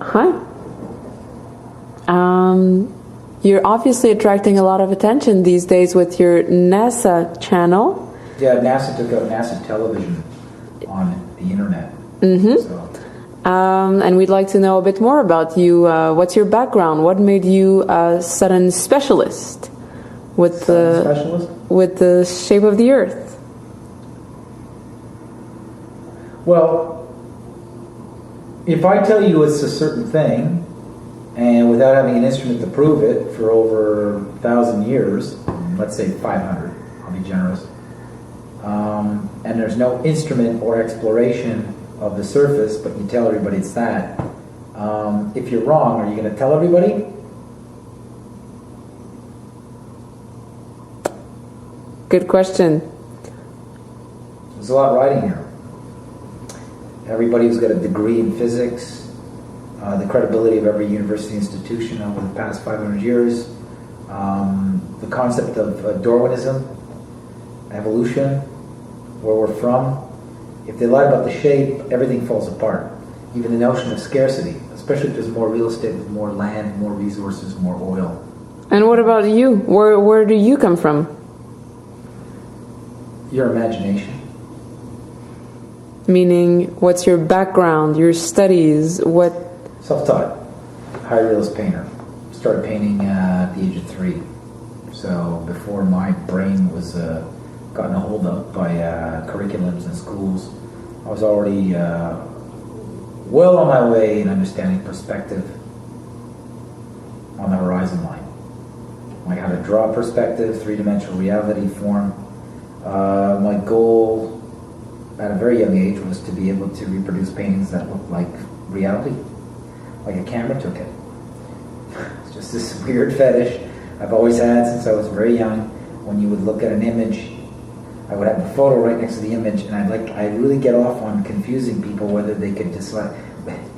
Hi. You're obviously attracting a lot of attention these days with your NASA channel. Yeah, NASA took out NASA television on the internet. Mm-hmm. So. And we'd like to know a bit more about you. What's your background? What made you a sudden specialist with the shape of the Earth? Well, if I tell you it's a certain thing, and without having an instrument to prove it for over 1,000 years, let's say 500, I'll be generous, and there's no instrument or exploration of the surface, but you tell everybody it's that, if you're wrong, are you going to tell everybody? Good question. There's a lot riding here. Everybody who's got a degree in physics, the credibility of every university institution over the past 500 years, the concept of Darwinism, evolution, where we're from. If they lie about the shape, everything falls apart. Even the notion of scarcity, especially if there's more real estate, more land, more resources, more oil. And what about you? Where do you come from? Your imagination. Meaning, what's your background, your studies, what? Self-taught, high realist painter. Started painting at the age of 3. So before my brain was gotten a hold of by curriculums in schools, I was already well on my way in understanding perspective on the horizon line. Like how to draw perspective, three-dimensional reality form. My goal at a very young age was to be able to reproduce paintings that looked like reality, like a camera took it. It's just this weird fetish I've always had since I was very young. When you would look at an image, I would have the photo right next to the image, and I'd really get off on confusing people whether they could decide.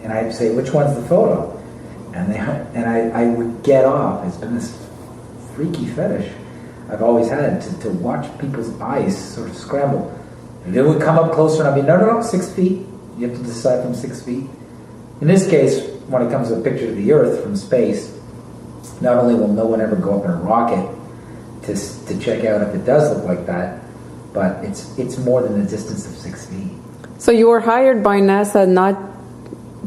And I'd say, which one's the photo? And I would get off. It's been this freaky fetish I've always had to watch people's eyes sort of scramble. And they would come up closer, and I'd be, no, 6 feet. You have to decide from 6 feet. In this case, when it comes to a picture of the Earth from space, not only will no one ever go up in a rocket to check out if it does look like that, but it's more than a distance of 6 feet. So you were hired by NASA not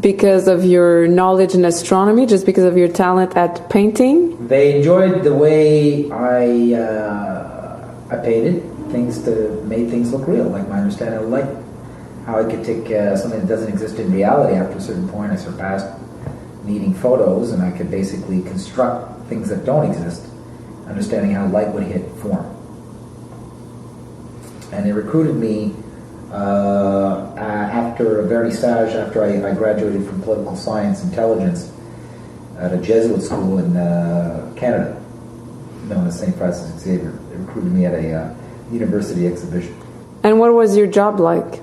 because of your knowledge in astronomy, just because of your talent at painting? They enjoyed the way I painted things made things look real, like my understanding of light. How I could take something that doesn't exist in reality. After a certain point, I surpassed needing photos, and I could basically construct things that don't exist, understanding how light would hit form. And they recruited me after a vernissage, after I graduated from political science intelligence at a Jesuit school in Canada, known as St. Francis Xavier. They recruited me at a university exhibition. And what was your job like?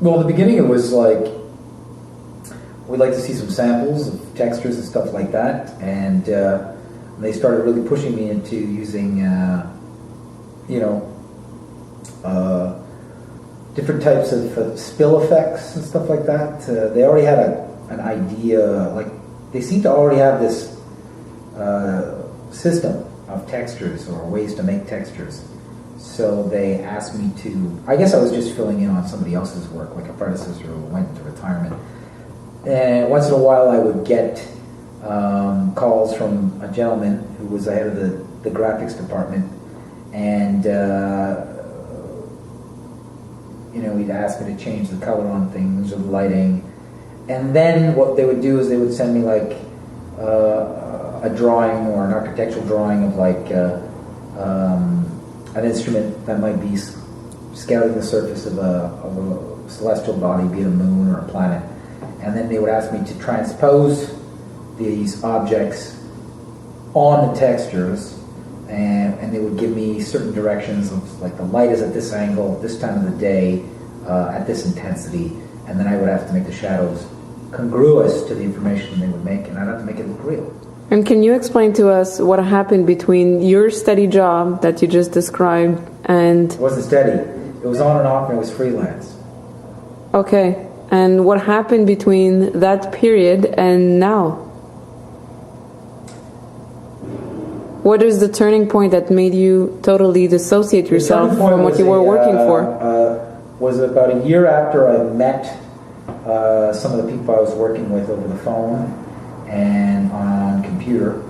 Well, in the beginning it was like, we'd like to see some samples of textures and stuff like that, and they started really pushing me into using, different types of spill effects and stuff like that. They already had an idea, like they seem to already have this system of textures or ways to make textures. So they asked me to, I guess I was just filling in on somebody else's work, like a predecessor who went into retirement. And once in a while I would get calls from a gentleman who was the head of the graphics department, and he'd ask me to change the color on things or the lighting. And then what they would do is they would send me like a drawing or an architectural drawing of like an instrument that might be scouting the surface of a celestial body, be it a moon or a planet. And then they would ask me to transpose these objects on the textures, and they would give me certain directions of like the light is at this angle, this time of the day, at this intensity, and then I would have to make the shadows congruous to the information they would make, and I'd have to make it look real. And can you explain to us what happened between your steady job that you just described and... It wasn't steady. It was on and off, and it was freelance. Okay. And what happened between that period and now? What is the turning point that made you totally dissociate yourself from what you were working for? Was about a year after I met some of the people I was working with over the phone and on computer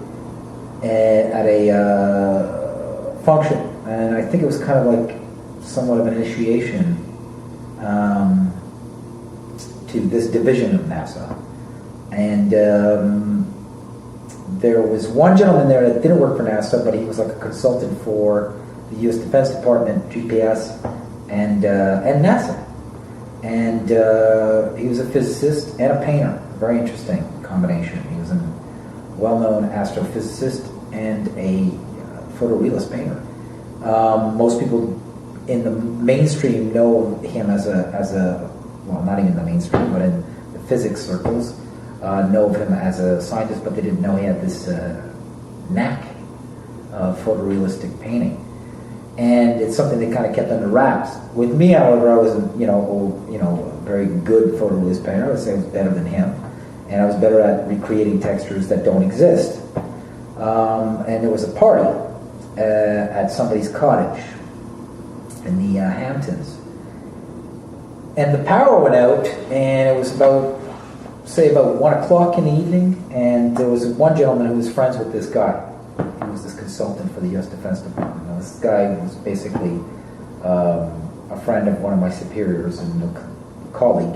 at a function, and I think it was kind of like somewhat of an initiation to this division of NASA. And there was one gentleman there that didn't work for NASA, but he was like a consultant for the U.S. Defense Department, GPS, and NASA. And he was a physicist and a painter. Very interesting combination. He was a well-known astrophysicist and a photorealist painter. Most people in the mainstream know him as a well, not even the mainstream, but in the physics circles, know of him as a scientist, but they didn't know he had this knack of photorealistic painting. And it's something they kind of kept under wraps. With me, however, I was, a very good photorealist painter. I would say I was better than him, and I was better at recreating textures that don't exist. And there was a party at somebody's cottage in the Hamptons, and the power went out, and it was about 1 o'clock in the evening, and there was one gentleman who was friends with this guy. He was this consultant for the U.S. Defense Department. Now, this guy was basically a friend of one of my superiors and a colleague.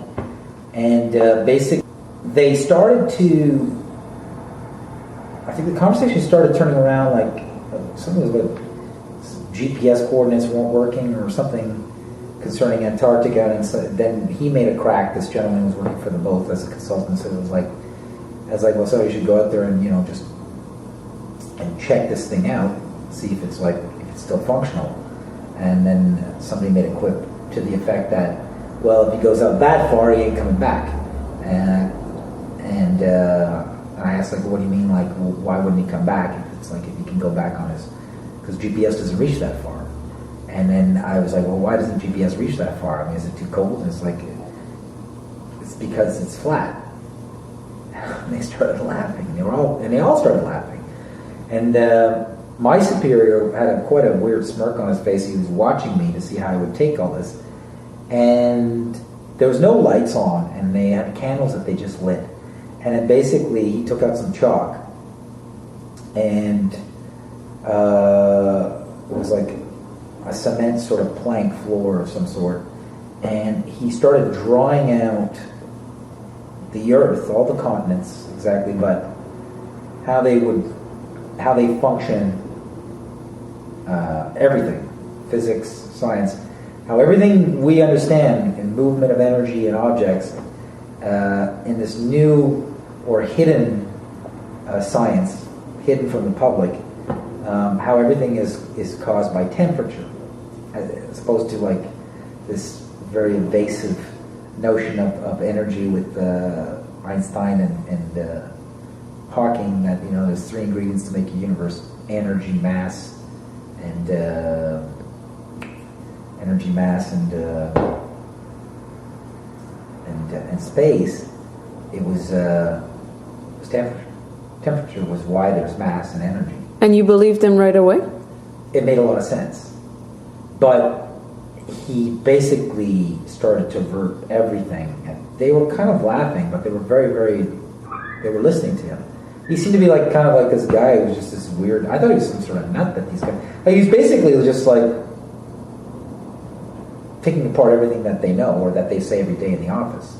And basically, they started to, I think the conversation started turning around like something was about GPS coordinates weren't working or something concerning Antarctica. And so then he made a crack. This gentleman was working for them both as a consultant. So it was like, I was like, well, so you should go out there and, just and check this thing out, see if it's still functional. And then somebody made a quip to the effect that, well, if he goes out that far, he ain't coming back. And I asked, like, what do you mean, like, why wouldn't he come back if he can go back on his, because GPS doesn't reach that far. And then I was like, well, why doesn't GPS reach that far? I mean, is it too cold? And it's like, it's because it's flat. And they started laughing. They all started laughing. And my superior had quite a weird smirk on his face. He was watching me to see how I would take all this. And there was no lights on, and they had candles that they just lit. And then basically, he took out some chalk, and it was like a cement sort of plank floor of some sort. And he started drawing out the Earth, all the continents exactly, but how they function, everything, physics, science, how everything we understand in movement of energy and objects in this new or hidden science, hidden from the public, how everything is caused by temperature, as opposed to like this very evasive notion of energy with Einstein and Hawking, that there's 3 ingredients to make a universe: energy, mass, and space. It was temperature. Temperature was why there's mass and energy. And you believed him right away? It made a lot of sense. But he basically started to avert everything. And they were kind of laughing, but they were very, very, they were listening to him. He seemed to be like kind of like this guy who was just this weird, I thought he was some sort of nut that these guys, like he's basically just like taking apart everything that they know or that they say every day in the office.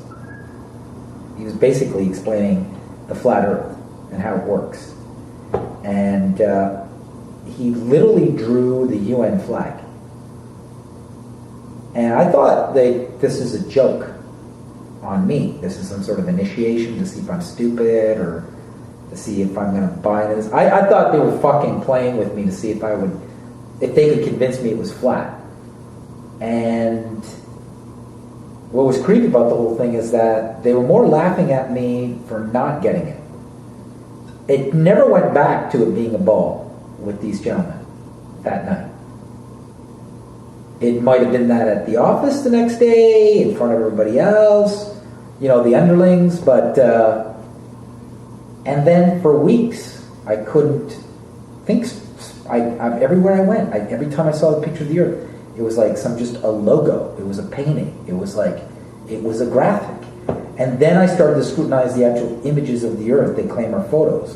He was basically explaining the flat earth and how it works. And he literally drew the UN flag. And I thought this is a joke on me. This is some sort of initiation to see if I'm stupid or to see if I'm going to buy this. I thought they were fucking playing with me to see if they could convince me it was flat. And what was creepy about the whole thing is that they were more laughing at me for not getting it. It never went back to it being a ball with these gentlemen that night. It might have been that at the office the next day, in front of everybody else, the underlings, but and then for weeks I couldn't think. Everywhere I went, every time I saw the picture of the Earth, it was like just a logo. It was a painting. It was a graphic. And then I started to scrutinize the actual images of the Earth they claim are photos,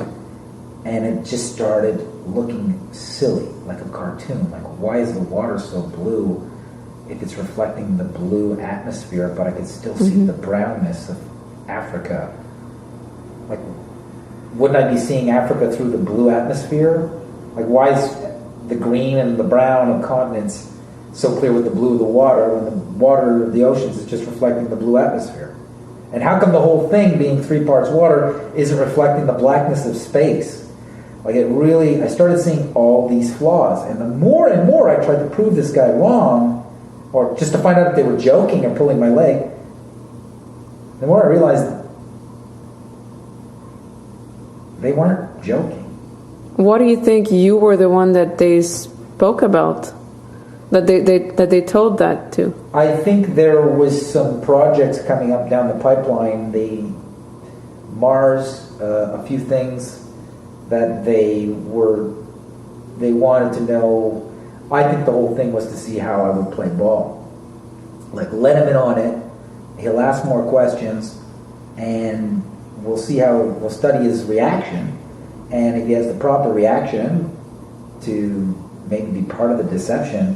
and it just started looking silly, like a cartoon. Like, why is the water so blue if it's reflecting the blue atmosphere, but I could still see the brownness of Africa? Like, wouldn't I be seeing Africa through the blue atmosphere? Like, why is the green and the brown of continents so clear with the blue of the water when the water of the oceans is just reflecting the blue atmosphere? And how come the whole thing, being 3 parts water, isn't reflecting the blackness of space? Like, I started seeing all these flaws. And the more and more I tried to prove this guy wrong, or just to find out if they were joking or pulling my leg, the more I realized they weren't joking. What do you think you were the one that they spoke about? That they told that to? I think there was some projects coming up down the pipeline. Mars, a few things that they wanted to know. I think the whole thing was to see how I would play ball. Like, let him in on it. He'll ask more questions, and we'll study his reaction. And if he has the proper reaction to maybe be part of the deception,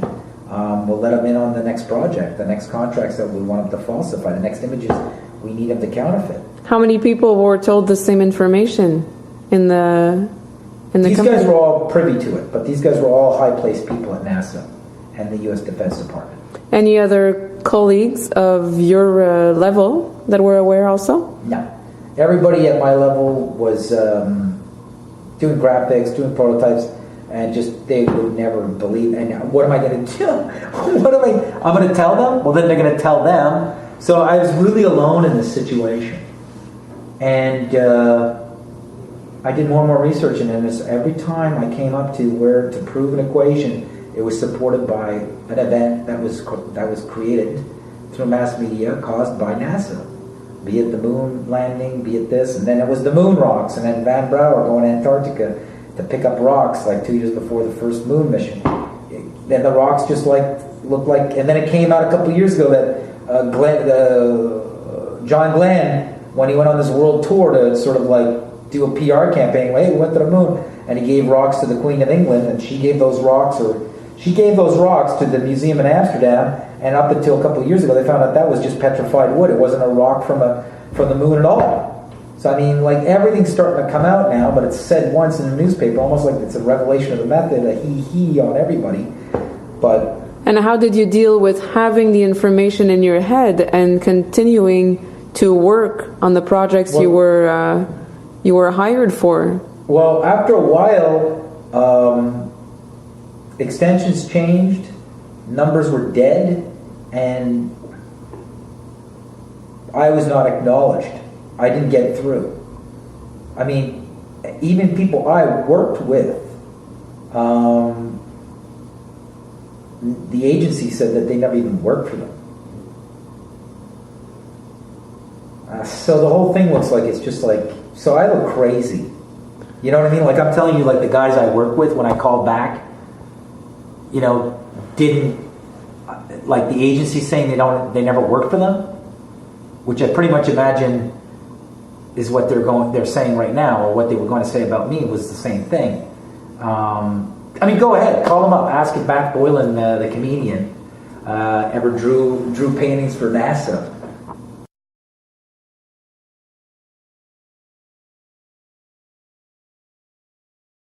we'll let him in on the next project, the next contracts that we want him to falsify, the next images we need him to counterfeit. How many people were told the same information in the These company? guys were all privy to it, but these guys were all high-placed people at NASA and the U.S. Defense Department. Any other colleagues of your level that were aware also? No. Everybody at my level was doing graphics, doing prototypes, and they would never believe. And what am I going to do? I'm going to tell them? Well, then they're going to tell them. So I was really alone in this situation. And I did more and more research, and every time I came up to prove an equation, it was supported by an event that was created through mass media caused by NASA. Be it the moon landing, be it this, and then it was the moon rocks, and then Van Brouwer going to Antarctica to pick up rocks like 2 years before the first moon mission. Then the rocks just looked like, and then it came out a couple of years ago that John Glenn, when he went on this world tour to sort of do a PR campaign, hey, we went to the moon, and he gave rocks to the Queen of England, and she gave those rocks to the museum in Amsterdam, and up until a couple of years ago, they found out that was just petrified wood. It wasn't a rock from the moon at all. So, I mean, everything's starting to come out now, but it's said once in the newspaper, almost like it's a revelation of the method, a he on everybody. And how did you deal with having the information in your head and continuing to work on the projects you were hired for? Well, after a while, extensions changed, numbers were dead, and I was not acknowledged. I didn't get through. I mean, even people I worked with, the agency said that they never even worked for them. So the whole thing looks like it's just so I look crazy. You know what I mean? I'm telling you, the guys I work with, when I call back, didn't, the agency saying they never worked for them, which I pretty much imagine is what they're saying right now, or what they were going to say about me was the same thing. I mean, go ahead, call them up, ask if Math Boylan, the comedian, ever drew paintings for NASA.